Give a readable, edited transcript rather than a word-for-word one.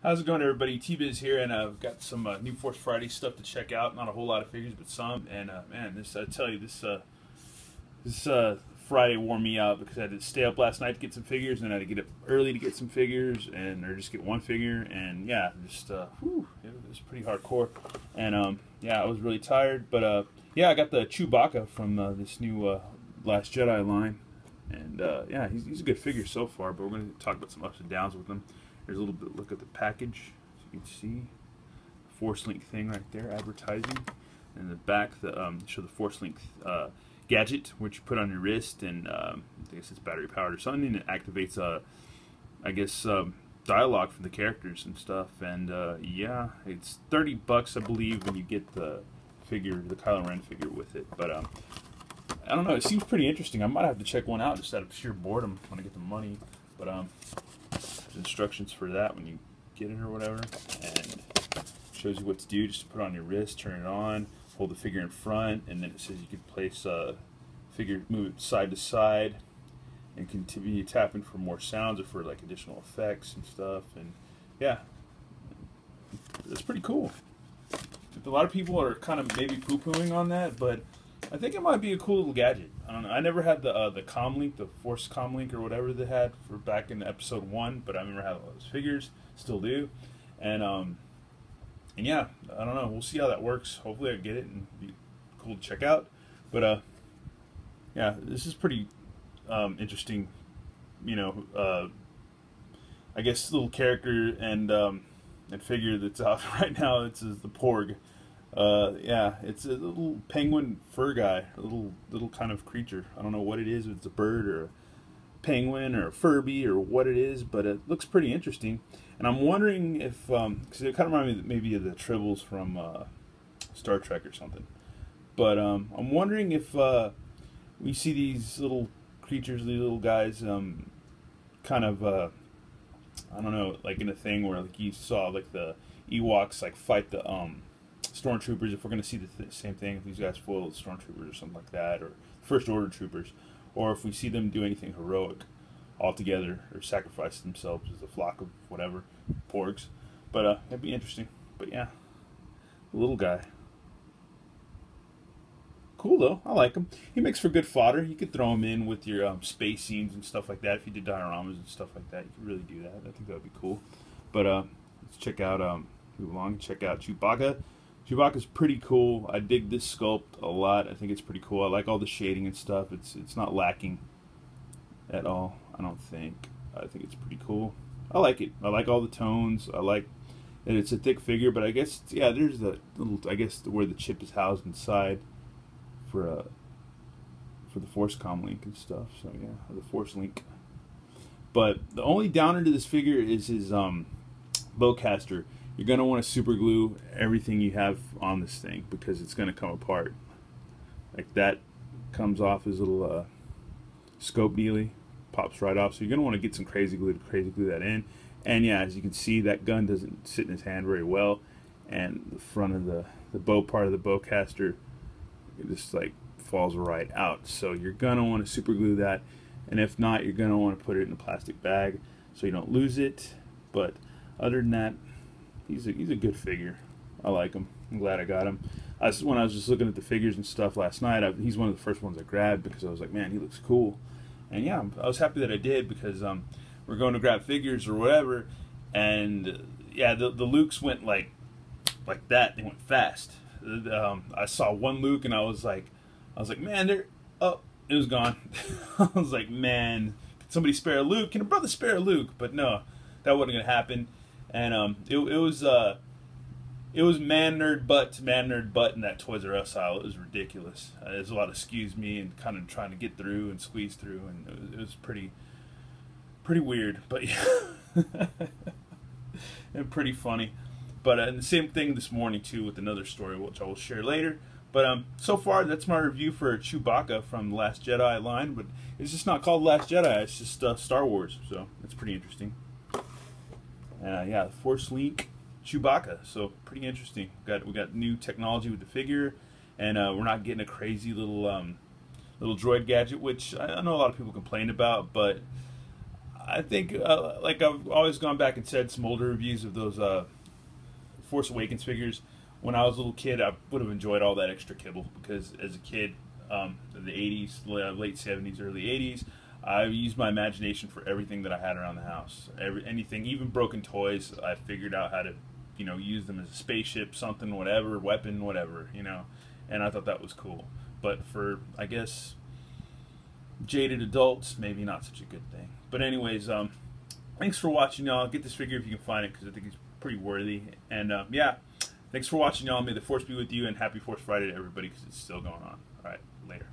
How's it going, everybody? T-Biz here, and I've got some New Force Friday stuff to check out. Not a whole lot of figures, but some. And man, I tell you, this Friday wore me out because I had to stay up last night to get some figures, and I had to get up early to get some figures, or just get one figure. And yeah, it was pretty hardcore. And yeah, I was really tired, but yeah, I got the Chewbacca from this new Last Jedi line, and yeah, he's a good figure so far. But we're going to talk about some ups and downs with him. There's a little bit look at the package, as you can see, Force Link thing right there, advertising. And the back, show the Force Link gadget, which you put on your wrist, and I guess it's battery powered or something. And it activates, I guess, dialogue from the characters and stuff. And yeah, it's $30, I believe, when you get the figure, the Kylo Ren figure with it. But I don't know. It seems pretty interesting. I might have to check one out just out of sheer boredom when I get the money. But there's instructions for that when you get it or whatever, and shows you what to do. Just to put it on your wrist, turn it on, hold the figure in front, and then it says you can place figure, move it side to side, and continue tapping for more sounds or for like additional effects and stuff. And yeah, it's pretty cool. A lot of people are kind of maybe poo-pooing on that, but I think it might be a cool little gadget. I don't know. I never had the comlink, the Force comlink or whatever they had for back in episode 1, but I remember having those figures, still do. And yeah, I don't know. We'll see how that works. Hopefully I get it and be cool to check out. But yeah, this is pretty interesting. You know, I guess little character and figure that's out right now. It's the Porg. Yeah, it's a little penguin fur guy, a little kind of creature. I don't know what it is, if it's a bird or a penguin or a Furby or what it is, but it looks pretty interesting. And I'm wondering if, because it kind of reminds me maybe of the Tribbles from Star Trek or something. But I'm wondering if we see these little creatures, these little guys, kind of, I don't know, like in a thing where like you saw like the Ewoks like fight the Stormtroopers, if we're going to see the same thing, if these guys foil the Stormtroopers or something like that, or First Order troopers, or if we see them do anything heroic altogether, or sacrifice themselves as a flock of whatever, porgs. But that'd be interesting. But yeah, little guy. Cool though, I like him. He makes for good fodder. You could throw him in with your space scenes and stuff like that. If you did dioramas and stuff like that, you could really do that. I think that would be cool. But let's check out, move along, check out Chewbacca. Chewbacca's pretty cool. I dig this sculpt a lot. I think it's pretty cool. I like all the shading and stuff. It's not lacking at all, I don't think. I think it's pretty cool. I like it. I like all the tones. I like that it's a thick figure, but I guess, yeah, there's the little, I guess, where the chip is housed inside for the Force comlink and stuff. So yeah, the Force link. But the only downer to this figure is his bowcaster. You're going to want to super glue everything you have on this thing because it's going to come apart. Like that comes off his little scope dealy, pops right off. So you're going to want to get some crazy glue that in. And yeah, as you can see, that gun doesn't sit in his hand very well. And the front of the bow part of the bowcaster, it just like falls right out. So you're going to want to super glue that. And if not, you're going to want to put it in a plastic bag so you don't lose it. But other than that, he's a good figure. I like him. I'm glad I got him. When I was just looking at the figures and stuff last night, he's one of the first ones I grabbed because I was like, man, he looks cool. And yeah, I was happy that I did because we're going to grab figures or whatever, and yeah, the Lukes went like that. They went fast. I saw one Luke and I was like, man, it was gone. I was like, man, can somebody spare a Luke? Can a brother spare a Luke? But no, that wasn't gonna happen. And it was man nerd butt in that Toys R Us aisle. It was ridiculous. There's a lot of excuse me and kind of trying to get through and squeeze through, and it was pretty weird, but yeah, and pretty funny. But and the same thing this morning too with another story, which I will share later. But so far that's my review for Chewbacca from the Last Jedi line. But it's just not called Last Jedi. It's just Star Wars. So it's pretty interesting. Yeah, the Force Link Chewbacca, so pretty interesting. We got new technology with the figure, and we're not getting a crazy little droid gadget, which I know a lot of people complain about, but I think, like I've always gone back and said some older reviews of those Force Awakens figures. When I was a little kid, I would have enjoyed all that extra kibble because as a kid, in the 80s, late 70s, early 80s, I used my imagination for everything that I had around the house. Anything, even broken toys, I figured out how to, use them as a spaceship, something, whatever, weapon, whatever, and I thought that was cool. But for, I guess, jaded adults, maybe not such a good thing. But anyways, thanks for watching, y'all. Get this figure if you can find it because I think it's pretty worthy. And yeah, thanks for watching, y'all. May the Force be with you, and happy Force Friday to everybody because it's still going on. All right, later.